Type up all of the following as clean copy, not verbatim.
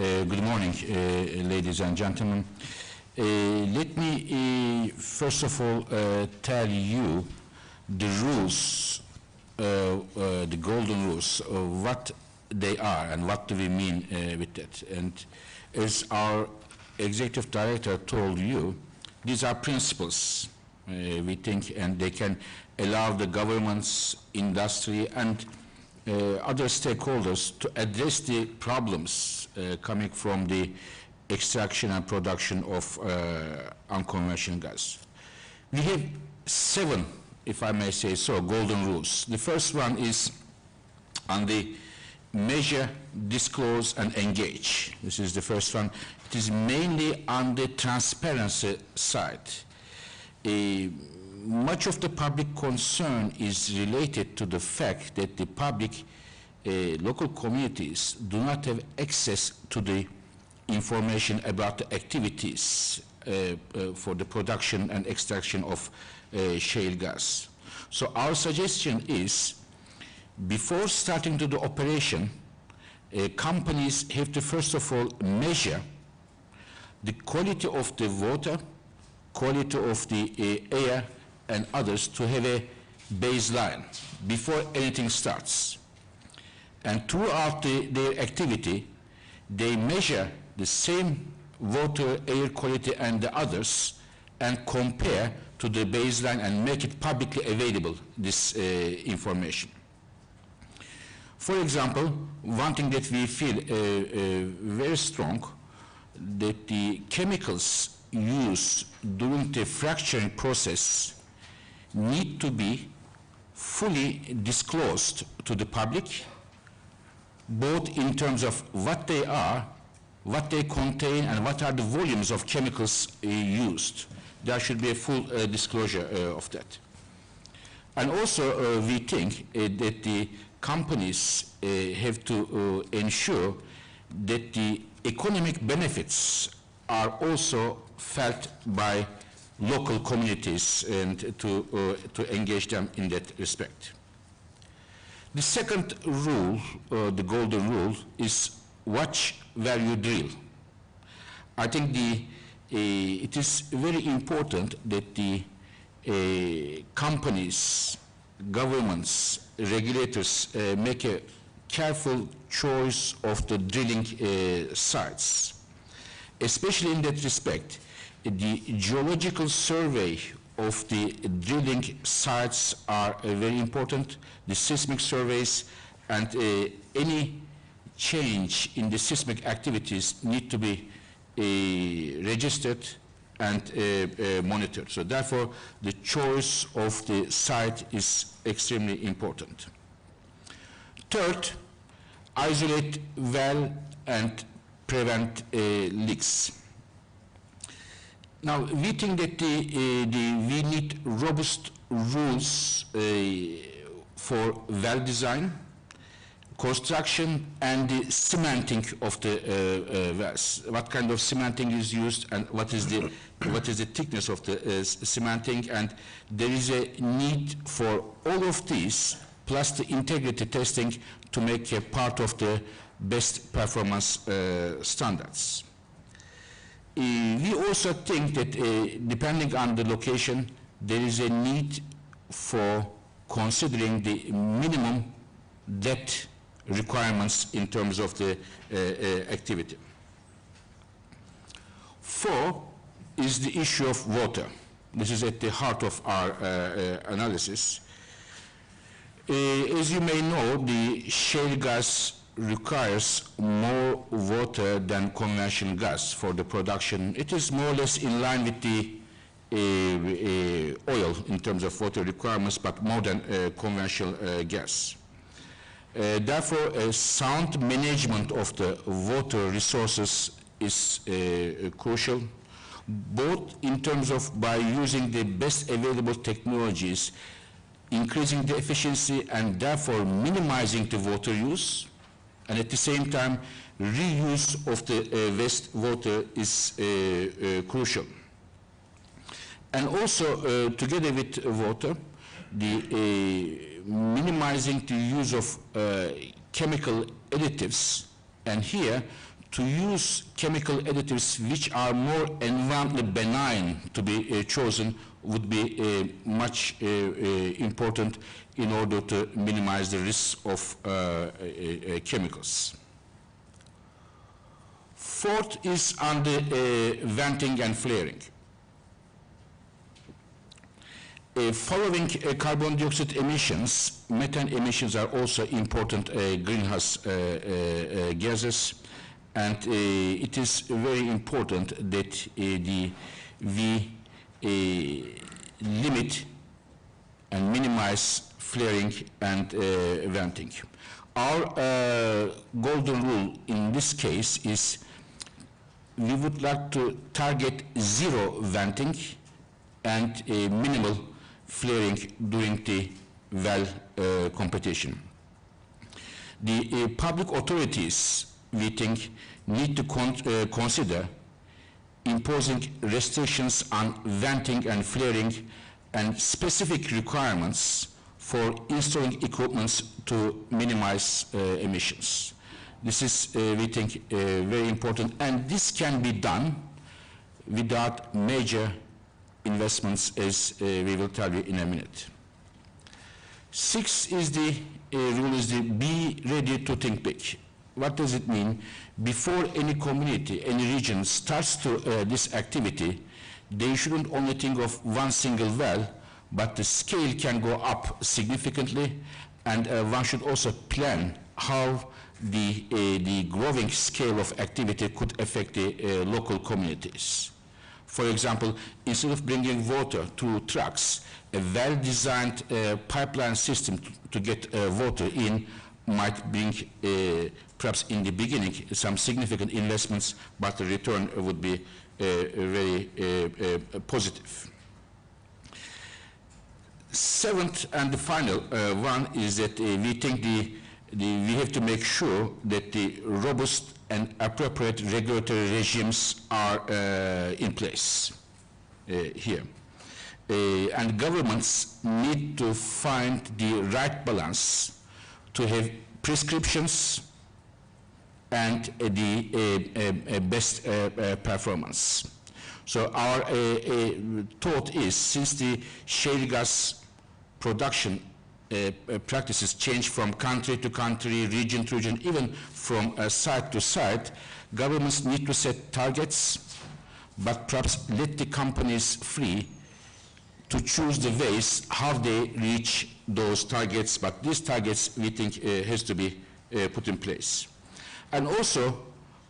Good morning, ladies and gentlemen. Let me first of all tell you the rules, the golden rules, what they are and what do we mean with that. And as our executive director told you, these are principles, we think, and they can allow the governments, industry, and other stakeholders to address the problems coming from the extraction and production of unconventional gas. We have 7, if I may say so, golden rules. The first one is on the measure, disclose, and engage. This is the first one. It is mainly on the transparency side. Much of the public concern is related to the fact that the public, local communities do not have access to the information about the activities for the production and extraction of shale gas. So our suggestion is, before starting to the operation, companies have to first of all measure the quality of the water, quality of the air, and others, to have a baseline before anything starts. And throughout their activity, they measure the same water, air quality, and the others, and compare to the baseline and make it publicly available, this information. For example, one thing that we feel very strong, that the chemicals used during the fracturing process need to be fully disclosed to the public, both in terms of what they are, what they contain, and what are the volumes of chemicals used. There should be a full disclosure of that. And also, we think that the companies have to ensure that the economic benefits are also felt by local communities, and to engage them in that respect. The second rule, the golden rule, is watch where you drill. I think it is very important that the companies, governments, regulators make a careful choice of the drilling sites. Especially in that respect, the geological survey of the drilling sites are very important, the seismic surveys, and any change in the seismic activities need to be registered and monitored. So therefore, the choice of the site is extremely important. Third, isolate well and prevent leaks. Now, we think that we need robust rules for well design, construction, and the cementing of the wells. What kind of cementing is used, and what is the thickness of the cementing, and there is a need for all of these, plus the integrity testing, to make a part of the best performance standards. We also think that depending on the location, there is a need for considering the minimum depth requirements in terms of the activity. 4 is the issue of water. This is at the heart of our analysis. As you may know, the shale gas requires more water than conventional gas for the production. It is more or less in line with the oil in terms of water requirements, but more than conventional gas. Therefore, a sound management of the water resources is crucial, both in terms of by using the best available technologies, increasing the efficiency, and therefore minimizing the water use, and at the same time, reuse of the wastewater is crucial. And also, together with water, the minimizing the use of chemical additives, and here to use chemical additives which are more environmentally benign to be chosen would be much important in order to minimize the risks of chemicals. Fourth is on the venting and flaring. Following carbon dioxide emissions, methane emissions are also important greenhouse gases, and it is very important that we limit and minimize flaring and venting. Our golden rule in this case is we would like to target zero venting and minimal flaring during the well competition. The public authorities, we think, need to consider imposing restrictions on venting and flaring and specific requirements for installing equipment to minimize emissions. This is, we think, very important, and this can be done without major investments, as we will tell you in a minute. Six is the rule is the be ready to think big. What does it mean? Before any community, any region starts to this activity, they shouldn't only think of one single well, but the scale can go up significantly, and one should also plan how the growing scale of activity could affect the local communities. For example, instead of bringing water through trucks, a well-designed pipeline system to get water in might bring, perhaps in the beginning, some significant investments, but the return would be very positive. Seventh and the final one is that we think we have to make sure that the robust and appropriate regulatory regimes are in place here. And governments need to find the right balance to have prescriptions and the best performance. So our thought is, since the shale gas production practices change from country to country, region to region, even from site to site, governments need to set targets, but perhaps let the companies free to choose the ways how they reach those targets, but these targets we think has to be put in place. And also,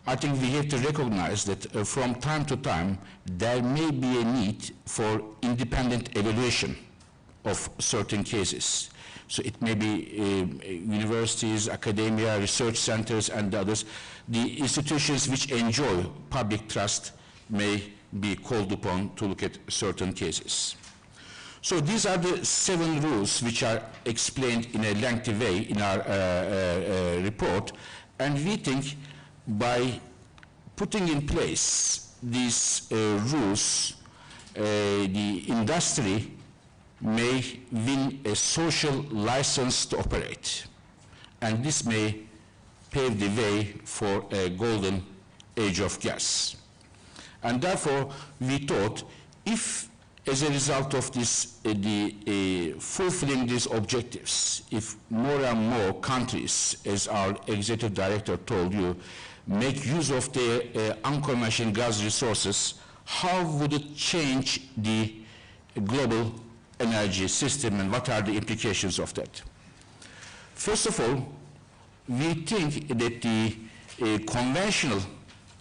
I think we have to recognize that from time to time there may be a need for independent evaluation of certain cases. So it may be universities, academia, research centers, and others. The institutions which enjoy public trust may be called upon to look at certain cases. So these are the 7 rules which are explained in a lengthy way in our report, and we think by putting in place these rules, the industry may win a social license to operate, and this may pave the way for a golden age of gas. And therefore, we thought, if as a result of this, fulfilling these objectives, if more and more countries, as our executive director told you, make use of their unconventional gas resources, how would it change the global energy system, and what are the implications of that? First of all, we think that the conventional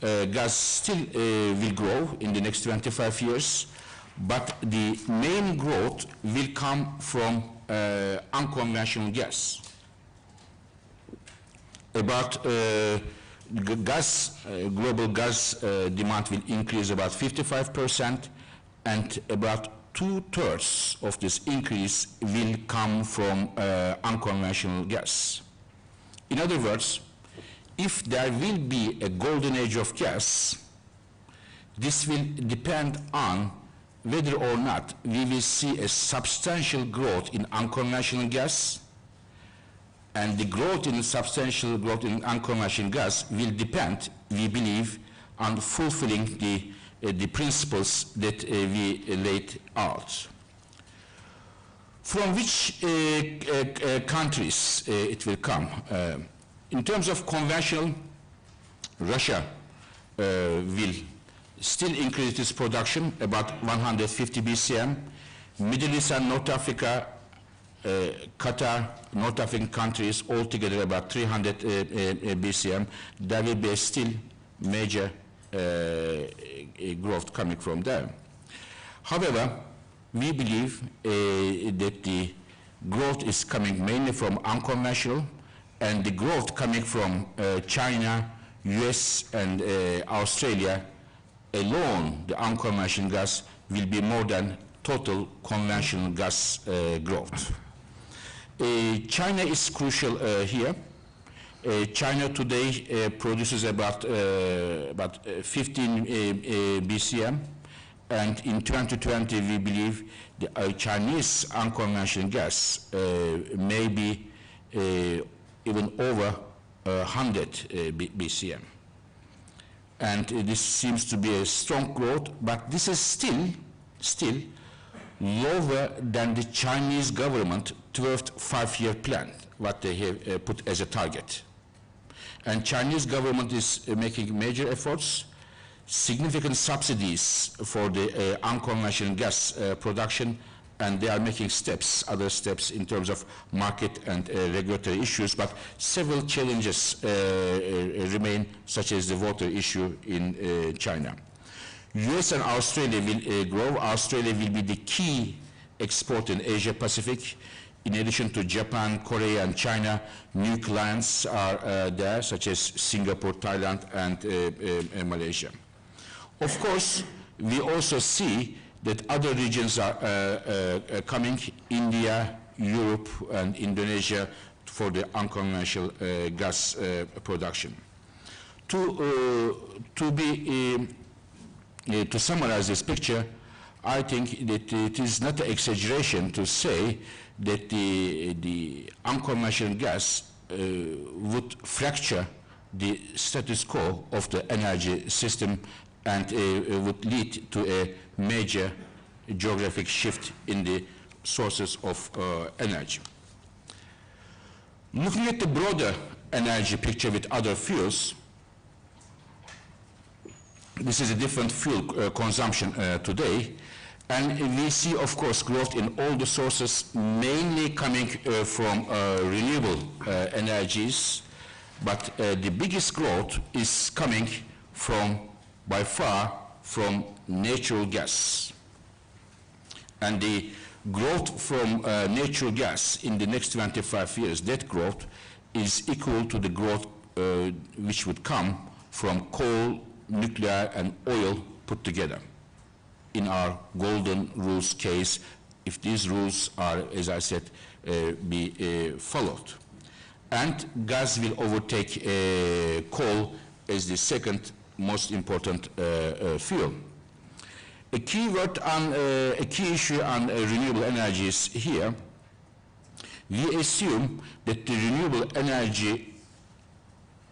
gas still will grow in the next 25 years, but the main growth will come from unconventional gas. About global gas demand will increase about 55%, and about 2/3 of this increase will come from unconventional gas. In other words, if there will be a golden age of gas, this will depend on whether or not we will see a substantial growth in unconventional gas And the growth in substantial growth in unconventional gas will depend, we believe, on fulfilling the principles that we laid out. From which countries it will come? In terms of conventional, Russia will still increase its production about 150 BCM. Middle East and North Africa, Qatar, North African countries, altogether about 300 BCM. There will be still major growth coming from there. However, we believe that the growth is coming mainly from unconventional, and the growth coming from China, US, and Australia alone, the unconventional gas, will be more than total conventional gas growth. China is crucial here. China today produces about 15 BCM, and in 2020 we believe the Chinese unconventional gas may be even over 100 BCM. And this seems to be a strong growth, but this is still lower than the Chinese government 12th five-year plan, what they have put as a target. And Chinese government is making major efforts, significant subsidies for the unconventional gas production, and they are making other steps in terms of market and regulatory issues, but several challenges remain, such as the water issue in China. US and Australia will grow. Australia will be the key exporter in Asia Pacific. In addition to Japan, Korea, and China, new clients are there, such as Singapore, Thailand, and Malaysia. Of course, we also see that other regions are coming, India, Europe, and Indonesia, for the unconventional gas production. To summarize this picture, I think that it is not an exaggeration to say that the unconventional gas would fracture the status quo of the energy system and would lead to a major geographic shift in the sources of energy. Looking at the broader energy picture with other fuels, this is a different fuel consumption today, and we see, of course, growth in all the sources, mainly coming from renewable energies, but the biggest growth is coming by far from natural gas. And the growth from natural gas in the next 25 years, that growth is equal to the growth which would come from coal, nuclear, and oil put together. In our golden rules case, if these rules are, as I said, be followed. And gas will overtake coal as the second most important fuel. A key issue on renewable energies here. We assume that the renewable energy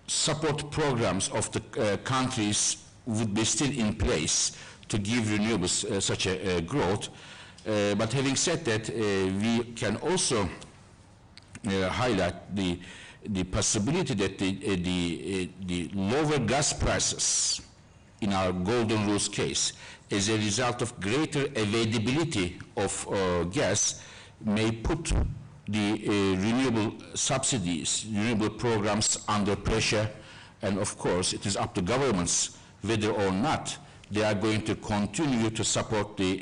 support programs of the countries would be still in place to give renewables such a growth. But having said that, we can also highlight the possibility that the lower gas prices in our golden rules case, as a result of greater availability of gas, may put the renewable subsidies, renewable programs under pressure. And of course, it is up to governments whether or not they are going to continue to support the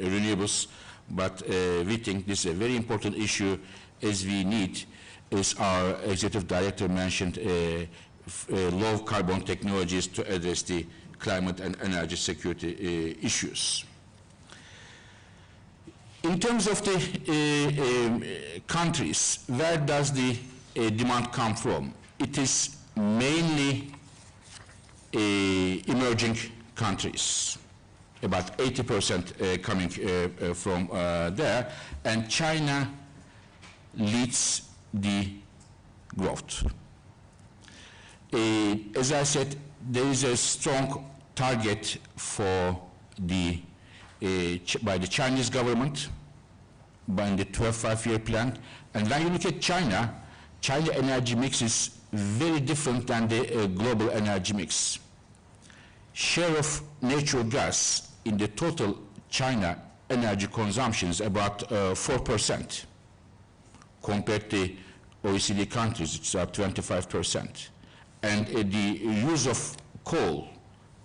renewables. But we think this is a very important issue, as we need, as our executive director mentioned, low carbon technologies to address the climate and energy security issues. In terms of the countries, where does the demand come from? It is mainly emerging countries, about 80% coming from there, and China leads the growth. As I said, there is a strong target for the by the Chinese government by the 12th five-year plan. And when you look at China, China energy mix is very different than the global energy mix. Share of natural gas in the total China energy consumption is about 4% compared to OECD countries, it's about 25%. And the use of coal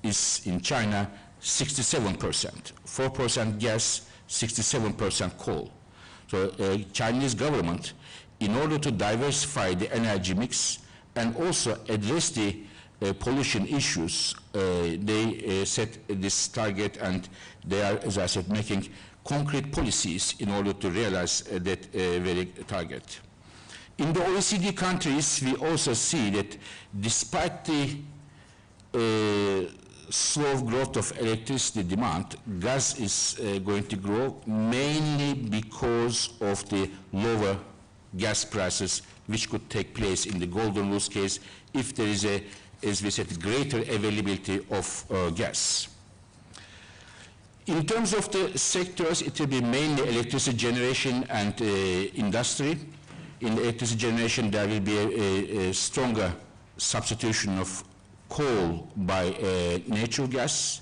is in China 67%, 4% gas, 67% coal. So Chinese government, in order to diversify the energy mix and also address the pollution issues, they set this target, and they are, as I said, making concrete policies in order to realize that very target. In the OECD countries, we also see that despite the slow growth of electricity demand, gas is going to grow mainly because of the lower gas prices, which could take place in the golden rules case if there is a, as we said, greater availability of gas. In terms of the sectors, it will be mainly electricity generation and industry. In electricity generation, there will be a stronger substitution of coal by natural gas.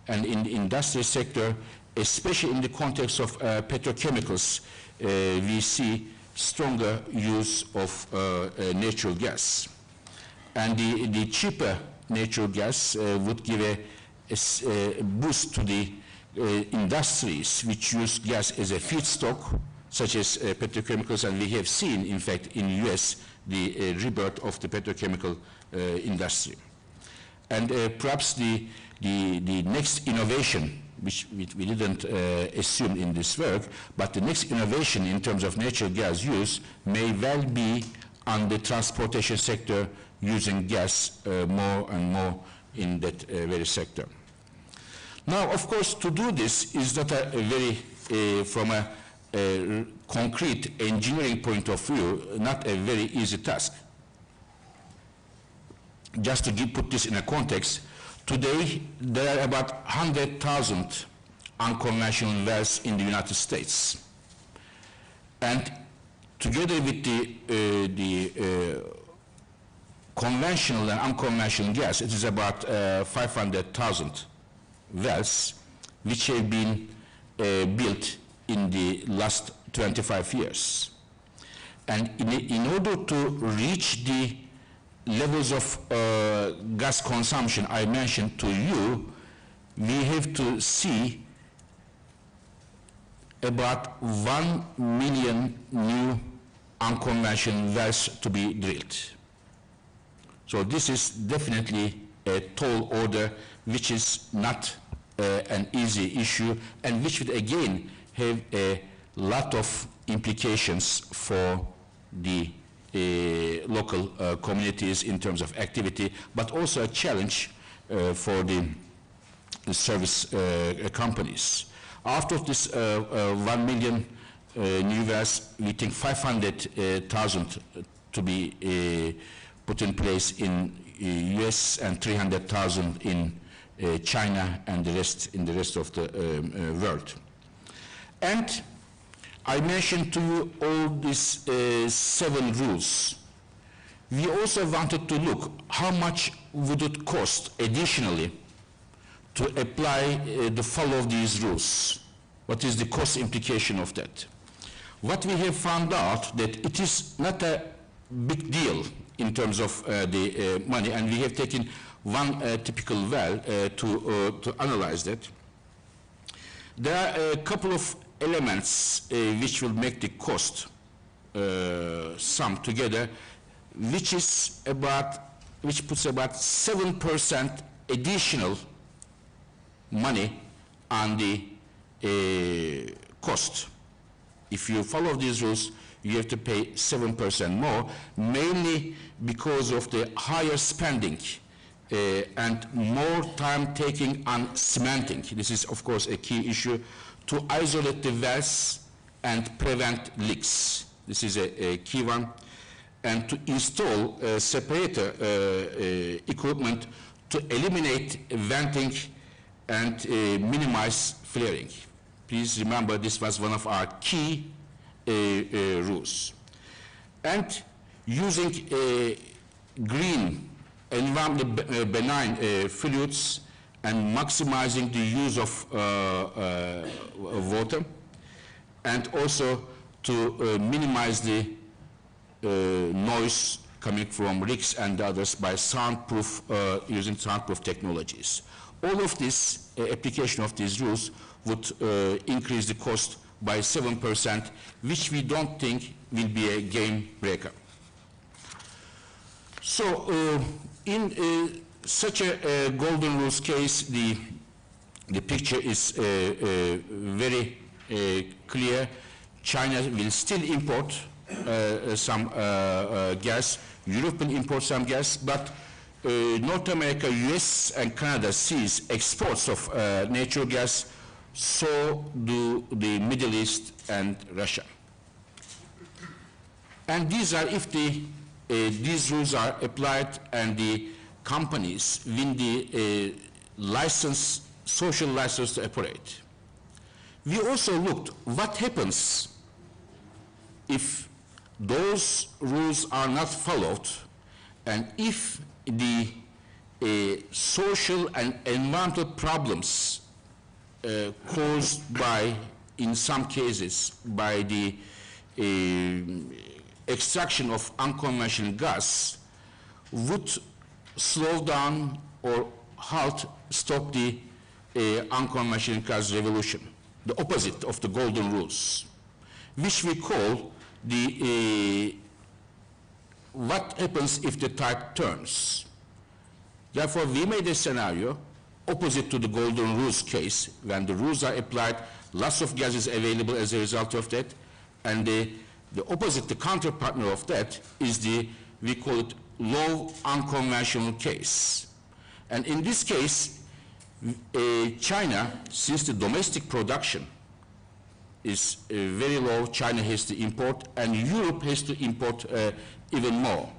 And in the industry sector, especially in the context of petrochemicals, we see stronger use of natural gas. And the cheaper natural gas would give a boost to the industries which use gas as a feedstock, such as petrochemicals, and we have seen, in fact, in the US, the rebirth of the petrochemical industry. And perhaps the next innovation, which we didn't assume in this work, but the next innovation in terms of natural gas use may well be on the transportation sector, using gas more and more in that very sector. Now, of course, to do this is not a very, from a concrete engineering point of view, not a very easy task. Just to put this in a context, today there are about 100,000 unconventional wells in the United States. And together with the conventional and unconventional gas, it is about 500,000 wells which have been built in the last 25 years. And in order to reach the levels of gas consumption I mentioned to you, we have to see about 1 million new unconventional wells to be drilled. So this is definitely a tall order, which is not an easy issue, and which would again have a lot of implications for the local communities in terms of activity, but also a challenge for the service companies. Out of this 1 million new wells, we think 500,000 to be put in place in US and 300,000 in China and the rest in the rest of the world. And I mentioned to you all these 7 rules. We also wanted to look how much would it cost additionally to apply the follow of these rules. What is the cost implication of that? What we have found out that it is not a big deal in terms of the money, and we have taken one typical well to analyze that. There are a couple of elements which will make the cost sum together, which puts about 7% additional money on the cost. If you follow these rules, you have to pay 7% more, mainly because of the higher spending and more time taking on cementing. This is, of course, a key issue to isolate the wells and prevent leaks. This is a key one. and to install separator equipment to eliminate venting and minimize flaring. Please remember this was one of our key rules. And using green, environmentally benign fluids and maximizing the use of water, and also to minimize the noise coming from rigs and others by soundproof, using soundproof technologies. All of this, application of these rules would increase the cost by 7%, which we don't think will be a game breaker. So in such a golden rules case, the picture is very clear. China will still import some gas, Europe will import some gas, but North America, US and Canada sees exports of natural gas, so do the Middle East and Russia. And these are, if these rules are applied and the companies win the license, social license to operate. We also looked what happens if those rules are not followed, and if the social and environmental problems caused by, in some cases, by the extraction of unconventional gas would slow down or stop the unconventional gas revolution, the opposite of the golden rules, which we call the what happens if the tide turns. Therefore, we made a scenario opposite to the golden rules case. When the rules are applied, lots of gas is available as a result of that, and the opposite, the counterpartner of that is the, we call it low unconventional case. And in this case, China, since the domestic production is very low, China has to import, and Europe has to import even more.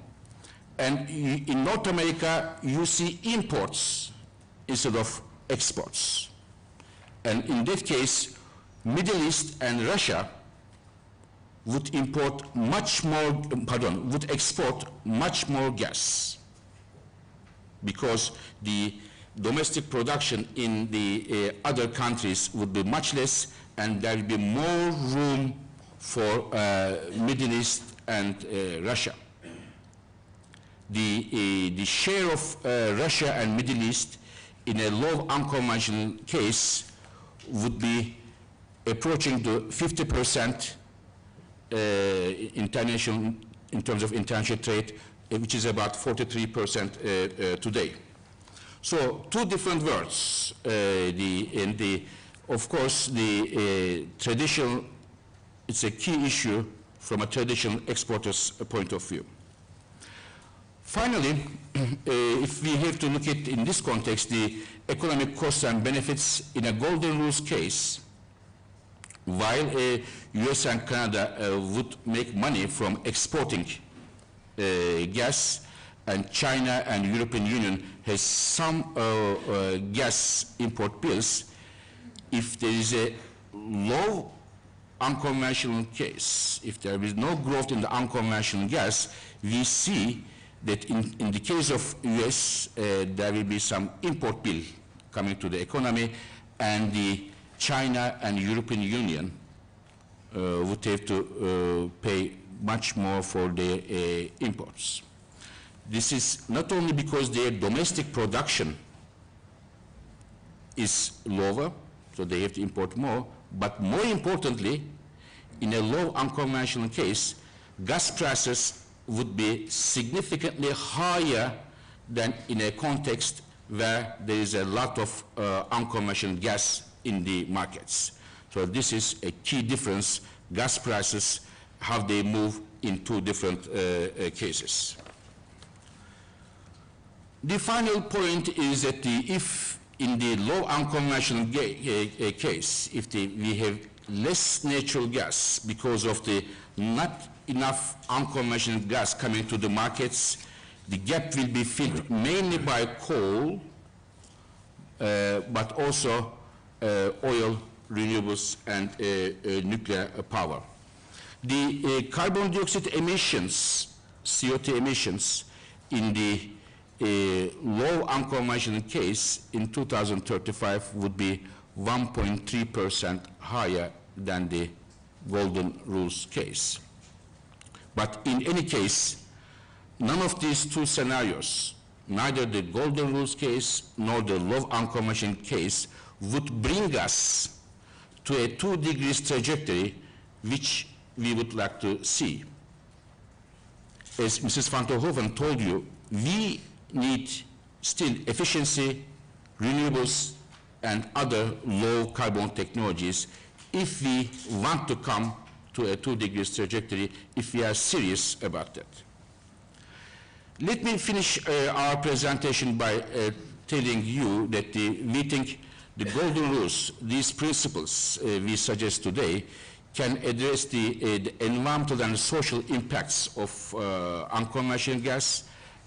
And in North America, you see imports instead of exports. And in that case, Middle East and Russia would import much more, would export much more gas, because the domestic production in the other countries would be much less, and there will be more room for Middle East and Russia. The share of Russia and Middle East in a low unconventional case would be approaching to 50% international, in terms of international trade, which is about 43% today. So two different words. Of course, the traditional, it's a key issue from a traditional exporter's point of view. Finally, if we have to look at, in this context, the economic costs and benefits in a golden rules case, while US and Canada would make money from exporting gas, and China and European Union has some gas import bills, if there is a low unconventional case, if there is no growth in the unconventional gas, we see that in the case of US, there will be some import bill coming to the economy, and the China and European Union would have to pay much more for their imports. This is not only because their domestic production is lower, so they have to import more, but more importantly, in a low unconventional case, gas prices would be significantly higher than in a context where there is a lot of unconventional gas in the markets. So this is a key difference, gas prices, how they move in two different cases. The final point is that if in the low unconventional case, if we have less natural gas because of the not enough unconventional gas coming to the markets. The gap will be filled mainly by coal, but also oil, renewables, and nuclear power. The carbon dioxide emissions, CO2 emissions, in the low unconventional case in 2035 would be 1.3% higher than the golden rules case. But in any case, none of these two scenarios, neither the golden rules case nor the low unconventional case, would bring us to a 2 degrees trajectory which we would like to see. As Mrs. van der Hoeven told you, we need still efficiency, renewables, and other low carbon technologies if we want to come to a 2 degrees trajectory, if we are serious about that. Let me finish our presentation by telling you that we think the golden rules, these principles we suggest today, can address the environmental and social impacts of unconventional gas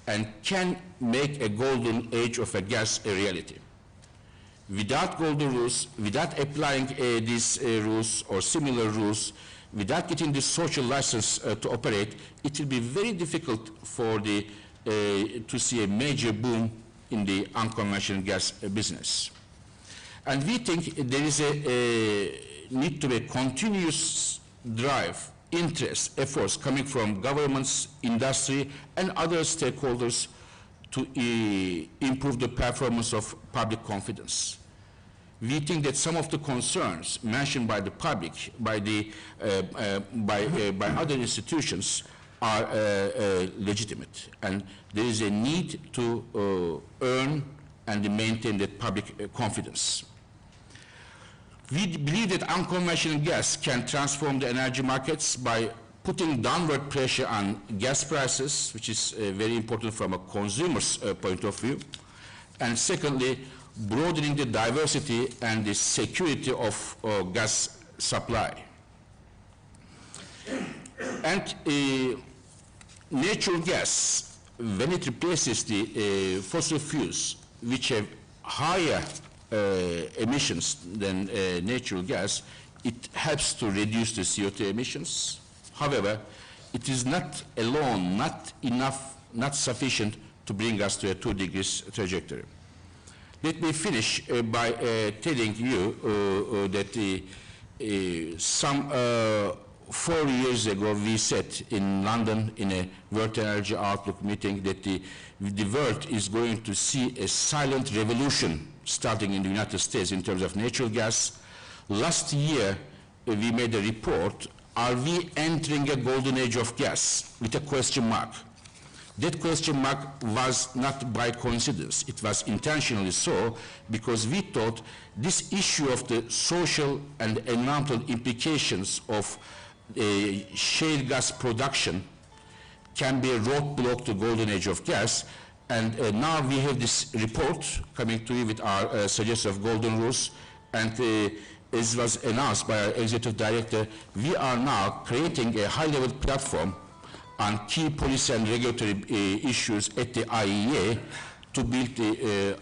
and can make a golden age of a gas a reality. Without golden rules, without applying these rules or similar rules, without getting the social license to operate, it will be very difficult for the, to see a major boom in the unconventional gas business. And we think there is a need to be a continuous drive, interest, efforts coming from governments, industry, and other stakeholders to improve the performance of public confidence. We think that some of the concerns mentioned by the public, by other institutions, are legitimate, and there is a need to earn and maintain that public confidence. We believe that unconventional gas can transform the energy markets by putting downward pressure on gas prices, which is very important from a consumer's point of view, and secondly, broadening the diversity and the security of gas supply. And natural gas, when it replaces the fossil fuels, which have higher emissions than natural gas, it helps to reduce the CO2 emissions. However, it is not alone, not enough, not sufficient to bring us to a 2 degrees trajectory. Let me finish by telling you that some 4 years ago we said in London in a World Energy Outlook meeting that the world is going to see a silent revolution starting in the United States in terms of natural gas. Last year we made a report, are we entering a golden age of gas, with a question mark. That question mark was not by coincidence. It was intentionally so because we thought this issue of the social and environmental implications of shale gas production can be a roadblock to golden age of gas. And now we have this report coming to you with our suggestion of golden rules. And as was announced by our executive director, we are now creating a high-level platform on key policy and regulatory issues at the IEA to build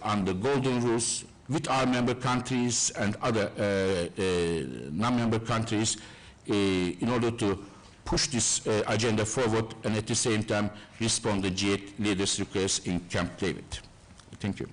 on the golden rules with our member countries and other non-member countries in order to push this agenda forward and at the same time respond to G8 leaders' requests in Camp David. Thank you.